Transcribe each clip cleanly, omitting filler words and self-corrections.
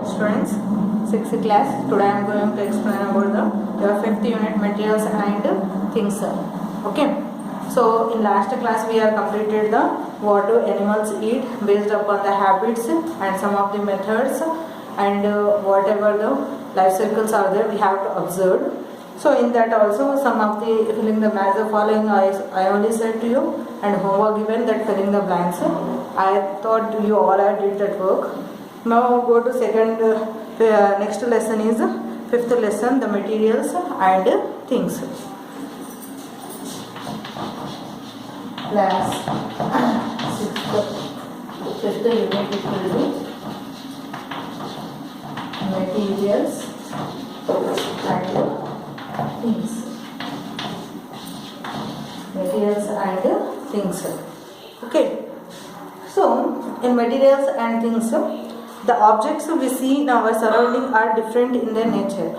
Students, 6th class. Today I am going to explain about the your 5th unit materials and things. Okay. So in last class we have completed the what do animals eat based upon the habits and some of the methods and whatever the life cycles are there we have to observe. So in that also some of the filling the blanks the following I only said to you and homework given that filling the blanks. I thought you all have did that work. Now go to second next lesson is fifth lesson, the materials and things. Class fifth unit it will be materials and things. Materials and things. Okay. So in materials and things, the objects we see in our surrounding are different in their nature.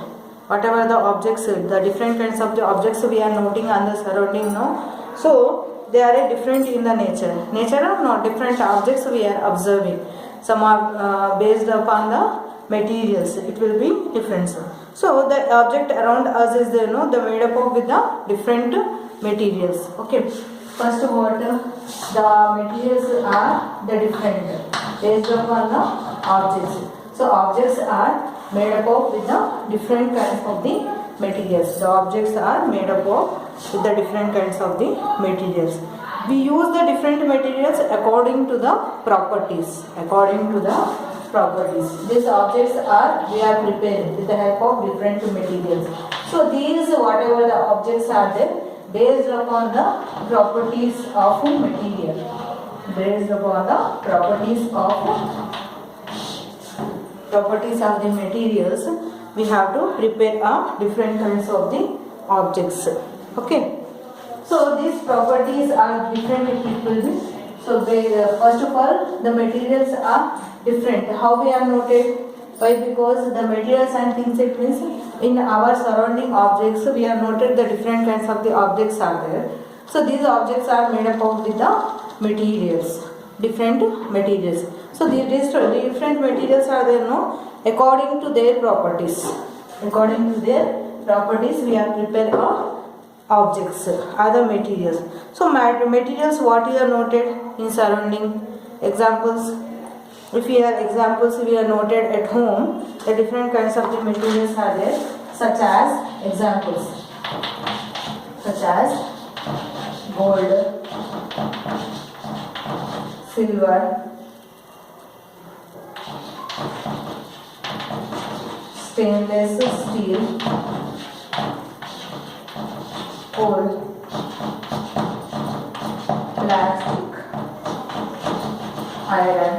Whatever the objects, the different kinds of the objects we are noting on the surrounding now. So they are different in the nature. Nature are not different objects we are observing. Some are based upon the materials. It will be different. So the object around us is there, no? They made up of with the different materials. Okay. First what the materials are the different based upon the objects. So objects are made up of with the different kinds of the materials. The objects are made up of with the different kinds of the materials. We use the different materials according to the properties. According to the properties. These objects are we are prepared with the help of different materials. So these whatever the objects are there based upon the properties of material. Based upon the properties of the materials, we have to prepare different kinds of the objects. Okay. So these properties are different. It will be. So first of all, the materials are different. How we have noted? Why? Because the materials and things it means in our surrounding objects we have noted the different kinds of the objects are there. So these objects are made up of with the materials, different materials. So these different materials are there, no? According to their properties. According to their properties we have prepared objects, other materials. So materials what you have noted in surrounding examples. If we have examples we are noted at home, the different kinds of the materials are there, such as examples, such as gold, silver, stainless steel, coal, plastic, iron.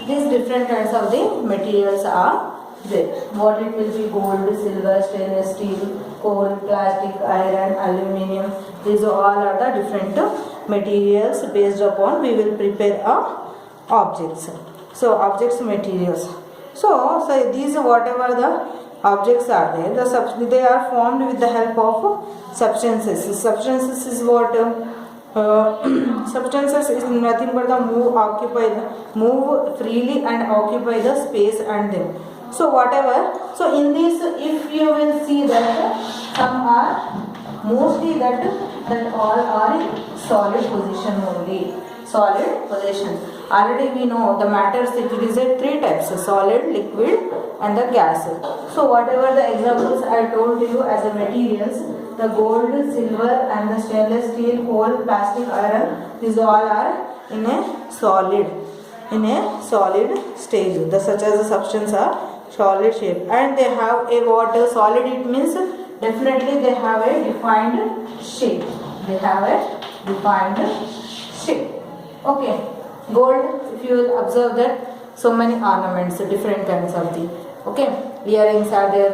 These different kinds of the materials are there. What it will be gold, silver, stainless steel, coal, plastic, iron, aluminium. These all are the different materials based upon we will prepare objects. So objects materials. So these whatever the objects are there, they are formed with the help of substances. Substances is what? Substances is nothing but the move freely and occupy the space and them. So whatever, so in this if you will see that some are mostly that all are in solid position only. Solid position. Already we know the matters it is a three types: solid, liquid and the gas. So whatever the examples I told you as a materials, the gold, silver and the stainless steel, coal, plastic, iron, these all are in a solid stage. The such as the substance are solid shape and they have a what? Solid it means definitely they have a defined shape. They have a defined shape. Okay. Gold, if you will observe that so many ornaments, different kinds of the earrings are there,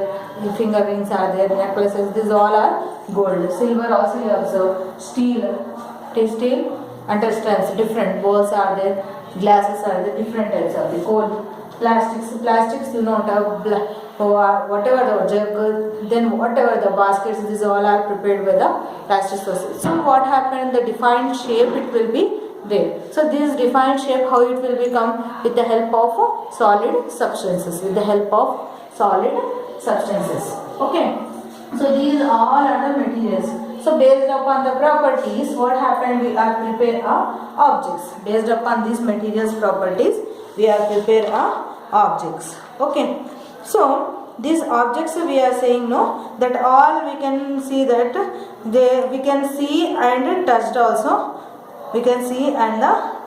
finger rings are there, necklaces, these all are gold. Silver also you observe, steel understands different balls are there, glasses are there, different types of the coal. Plastics do not have whatever the jug, then whatever the baskets, these all are prepared by the plastic sources. So what happened in the defined shape, it will be there. So this defined shape, how it will become? With the help of solid substances. With the help of solid substances. Okay. So these all are the materials. So based upon the properties, what happened? We are prepare objects. Based upon these materials properties, we are prepare objects. Okay. So these objects we are saying no, that all we can see that we can see and touched also. We can see and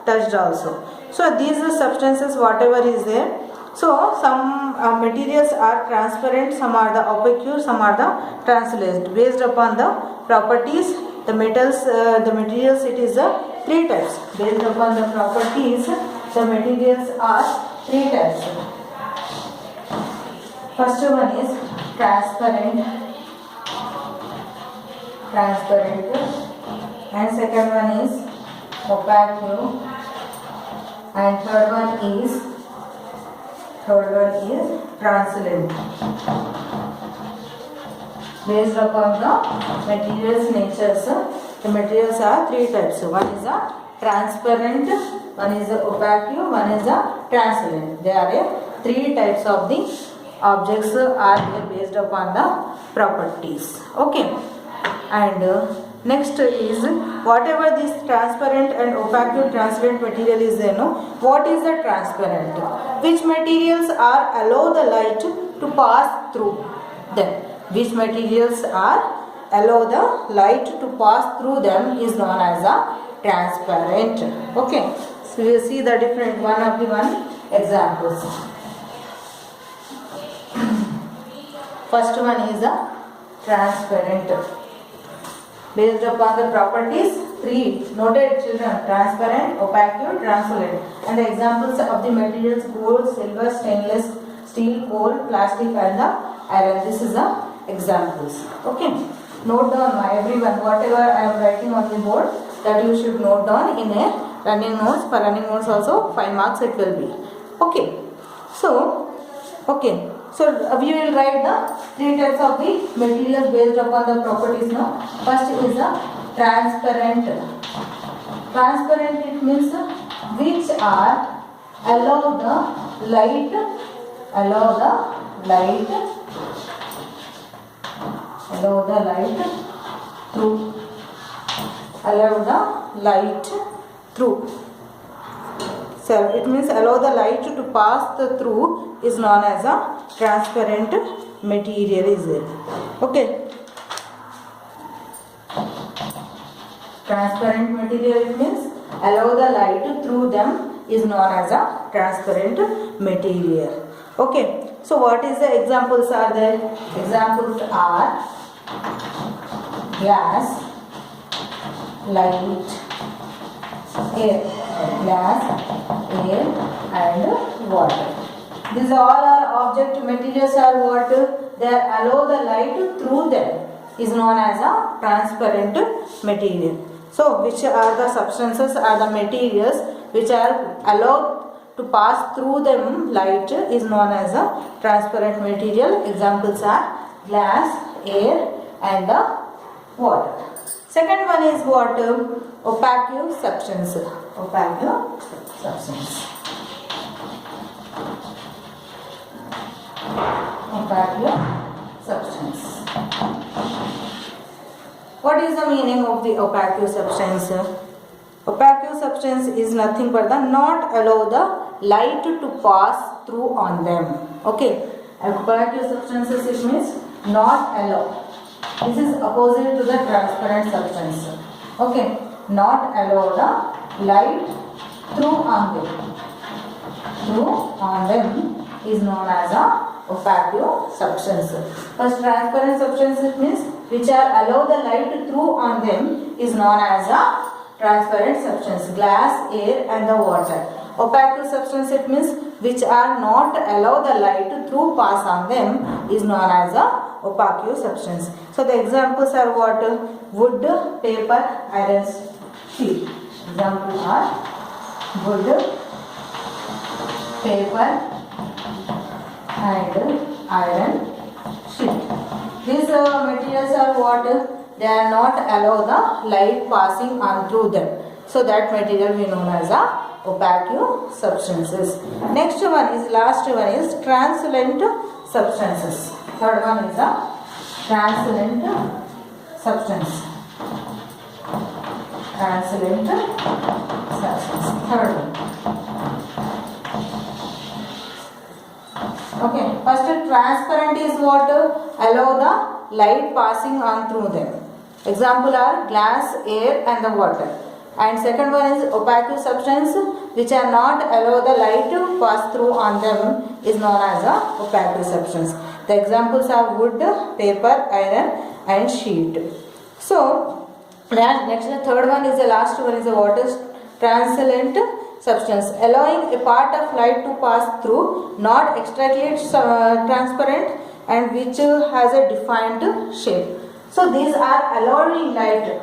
touched also. So these are substances whatever is there. So some materials are transparent, some are the opaque, some are the translucent. Based upon the properties, the materials it is three types. Based upon the properties, the materials are three types. First one is transparent, and second one is opaque, and third one is translucent. Based upon the materials natures, the materials are three types. One is a transparent, one is a opaque, one is a translucent. There are three types of the objects are there based upon the properties. Okay. And next is whatever this transparent and opaque transparent material is there, no? What is the transparent? Which materials are allow the light to pass through them? Which materials are allow the light to pass through them is known as a transparent. Okay. So we will see the different one examples. First one is a transparent. Based upon the properties, three noted children: transparent, opaque, translucent. And the examples of the materials: gold, silver, stainless steel, coal, plastic, and the iron. This is the examples. Okay. Note down everyone whatever I am writing on the board, that you should note down in a running notes. For running notes also 5 marks it will be. Okay. So we will write the three types of the materials based upon the properties now. First is a transparent. Transparent it means which are allow the light through. So it means allow the light to pass through is known as a transparent material is it. Okay. Transparent material it means allow the light through them is known as a transparent material. Okay. So what is the examples are there? Examples are glass, light, air, and water. These all are object materials are what? They allow the light through them is known as a transparent material. So which are the substances are the materials which are allowed to pass through them light is known as a transparent material. Examples are glass, air, and the water. Second one is what? Opaque substance. Opaque substance. Opaque substance. What is the meaning of the opaque substance? Opaque substance is nothing but the not allow the light to pass through on them. Okay. Opaque substances it means not allow. This is opposite to the transparent substance. Okay. Not allow the light through on them. Through on them is known as a opaque substance. First, transparent substance it means which are allow the light through on them is known as a transparent substance. Glass, air, and the water. Opaque substance it means which are not allow the light through pass on them is known as a opaque substance. So the examples are what? Wood, paper, iron, steel. Examples are wood, paper, and iron sheet. These materials are what? They are not allow the light passing on through them. So that material we know as a opaque substances. Next one is, last one is translucent substances. Third one is a translucent substance. Translucent substance. Third one. Okay. First, transparent is what? Allow the light passing on through them. Example are glass, air, and the water. And second one is opaque substance which are not allow the light to pass through on them is known as a opaque substance. The examples are wood, paper, iron, and sheet. So next the third one is the last one is the water translucent substance, allowing a part of light to pass through, not exactly transparent, and which has a defined shape. So these are allowing light,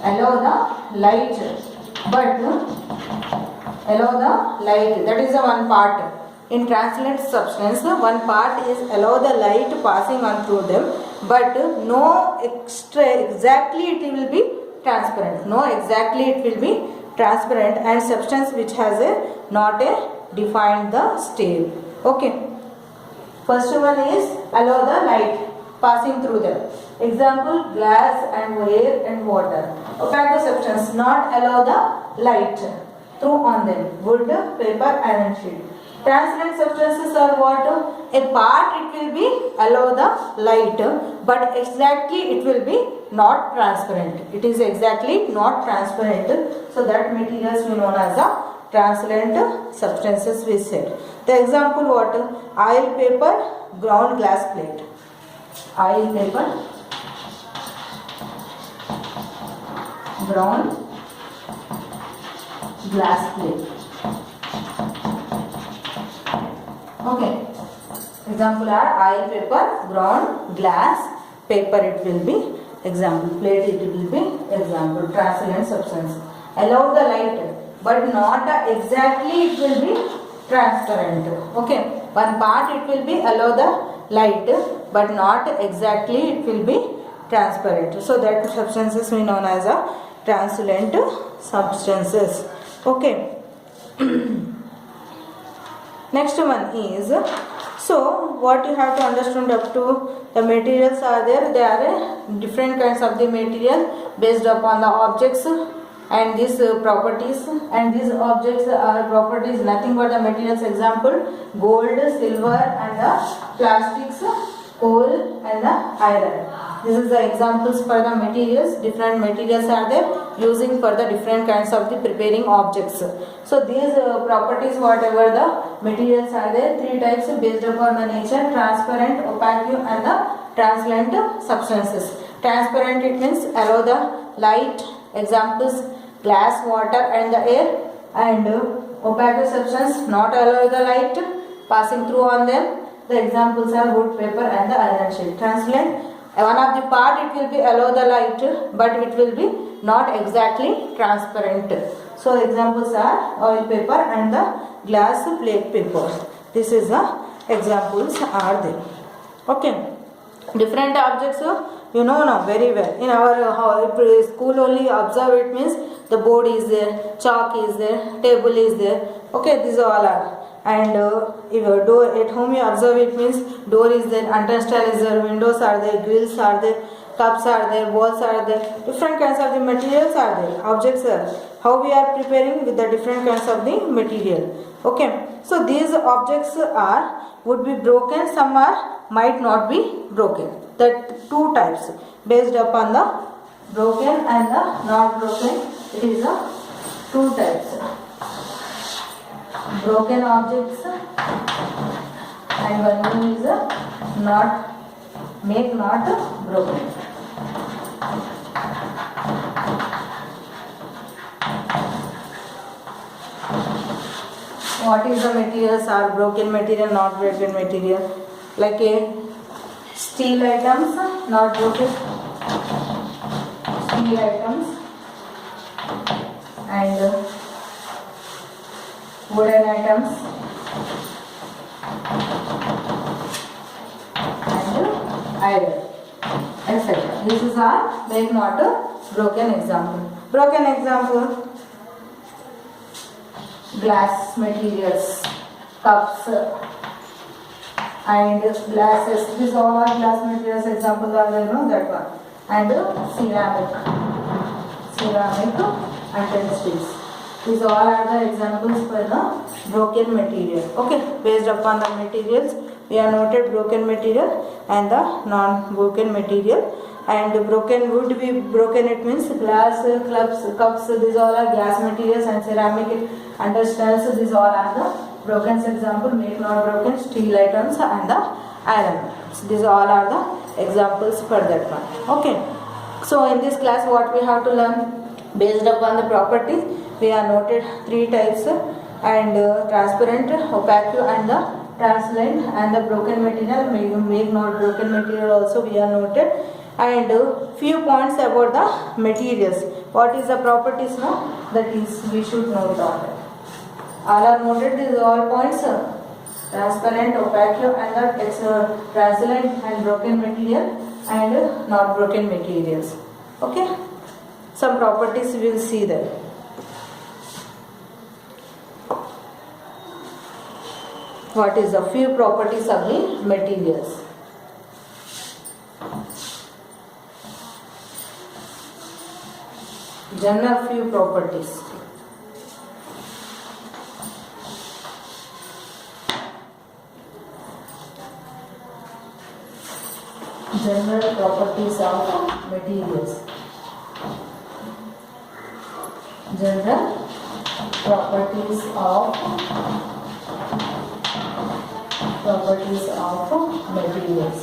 allow the light, but allow the light, that is the one part. In translucent substance, one part is allow the light passing on through them, but no exactly it will be transparent. No exactly it will be transparent, and substance which has a not a defined the state. Okay. First one is allow the light passing through them. Example, glass and air and water. Opaque substance not allow the light through on them. Wood, paper, iron sheet. Transparent substances are what? A part it will be allow the light, but exactly it will be not transparent. It is exactly not transparent. So that materials we known as a translucent substances we said. The example what? Oil paper, ground glass plate. Oil paper, ground glass plate. Okay. Example are oil paper, ground glass, paper it will be example, plate it will be example, translucent substance. Allow the light, but not exactly it will be transparent. Okay. One part it will be allow the light, but not exactly it will be transparent. So that substances we known as a translucent substances. Okay. Next one is, so what you have to understand up to the materials are there. There are different kinds of the material based upon the objects and these properties, and these objects are properties nothing but the materials. Example, gold, silver, and the plastics, coal, and the iron. This is the examples for the materials. Different materials are there using for the different kinds of the preparing objects. So these properties, whatever the materials are there, three types based upon the nature: transparent, opaque, and the translucent substances. Transparent it means allow the light. Examples, glass, water, and the air. And opaque substance not allow the light passing through on them. The examples are wood, paper, and the iron sheet. Translucent, one of the part it will be allow the light, but it will be not exactly transparent. So examples are oil paper and the glass plate paper. This is the examples are there. Okay. Different objects you know now very well. In our school only observe it means the board is there, chalk is there, table is there. Okay, these all are. And if a door at home you observe it means door is there, turnstile is there, windows are there, grills are there, cups are there, balls are there. Different kinds of the materials are there. Objects are. How we are preparing with the different kinds of the material. Okay. So these objects are would be broken. Some are might not be broken. That two types based upon the broken and the not broken. It is the two types. Broken objects and one is not broken. What is the materials are broken material, not broken material? Like a steel items, not broken. Steel items and wooden items and iron, etc. This is our make not broken example. Broken example, glass materials, cups and glasses. These all are glass materials examples are there, no, that one. And ceramic utensils. These all are the examples for the broken material. Okay, based upon the materials, we are noted broken material and the non-broken material. And broken wood, we broken, it means glass, cups, these all are glass materials, and ceramic utensils, these all are the broken example. Make not broken, steel items and the iron. So these all are the examples for that one. Okay. So in this class, what we have to learn, based upon the properties, we are noted three types, and transparent, opaque and the translucent, and the broken material, make not broken material also we are noted, and few points about the materials. What is the properties now? That is we should note down. All are noted, these all points, transparent, opaque and the translucent and broken material and not broken materials. Okay, some properties we will see there. What is the few properties of the materials? General few properties. General properties of materials. General properties of materials.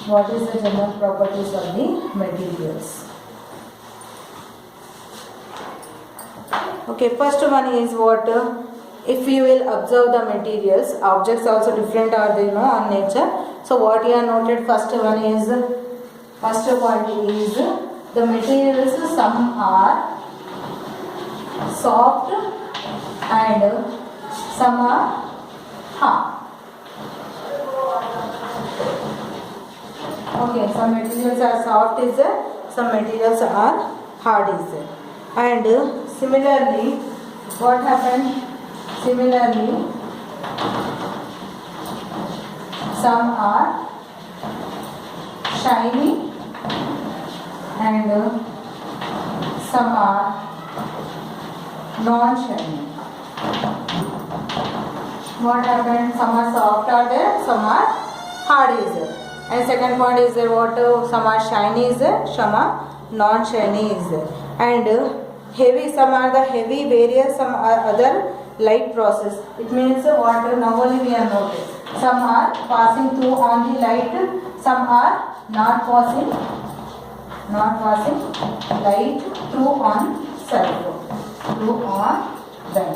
What is the general properties of the materials? Okay, first one is what, if you will observe the materials, objects also different are they, no, on nature. So what you are noted, first point is the materials, some are soft and some are hard. Okay, some materials are soft is there, some materials are hard is there. And similarly, what happened? Similarly, some are shiny and some are non-shiny. What happened? Some are soft are there, some are hard is there. And second point is there what, some are shiny is there, some are non-shiny is there. And heavy, some are the heavy, various, some are other light process. It means what, now only we are noted. Some are passing through on the light, some are not passing light through on self, through on them.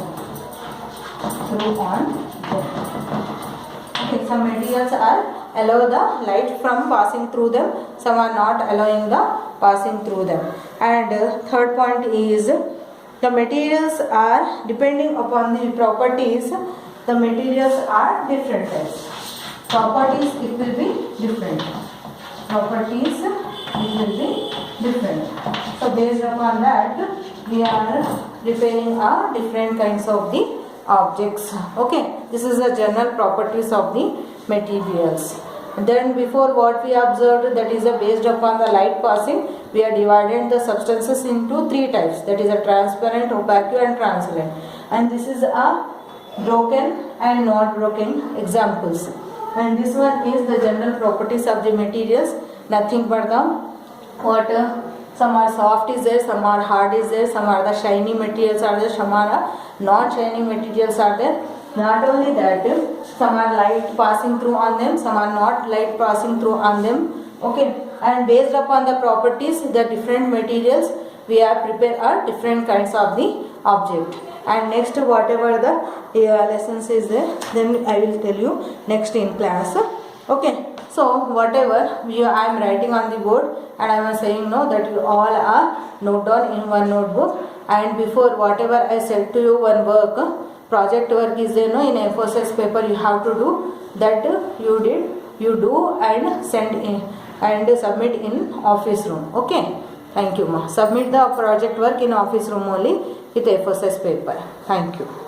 Okay, some materials are allow the light from passing through them, some are not allowing the passing through them. And third point is the materials are depending upon the properties, the materials are different types. Properties it will be different. Properties it will be different. So based upon that we are preparing our different kinds of the objects. Okay, this is the general properties of the materials. Then before what we observed, that is based upon the light passing, we are divided the substances into three types, that is a transparent, opaque and translucent. And this is a broken and not broken examples. And this one is the general properties of the materials, nothing but the what, some are soft is there, some are hard is there, some are the shiny materials are there, some are non-shiny materials are there. Not only that, some are light passing through on them, some are not light passing through on them. Okay, and based upon the properties, the different materials, we are prepare are different kinds of the object. And next, whatever the lessons is there, then I will tell you next in class. Okay, so whatever I am writing on the board and I am saying no, that you all are note down in one notebook. And before whatever I said to you, one work, project work is there, no, in A4 size paper you have to do, that you do and send in and submit in office room. Okay, thank you ma. Submit the project work in office room only with A4 size paper. Thank you.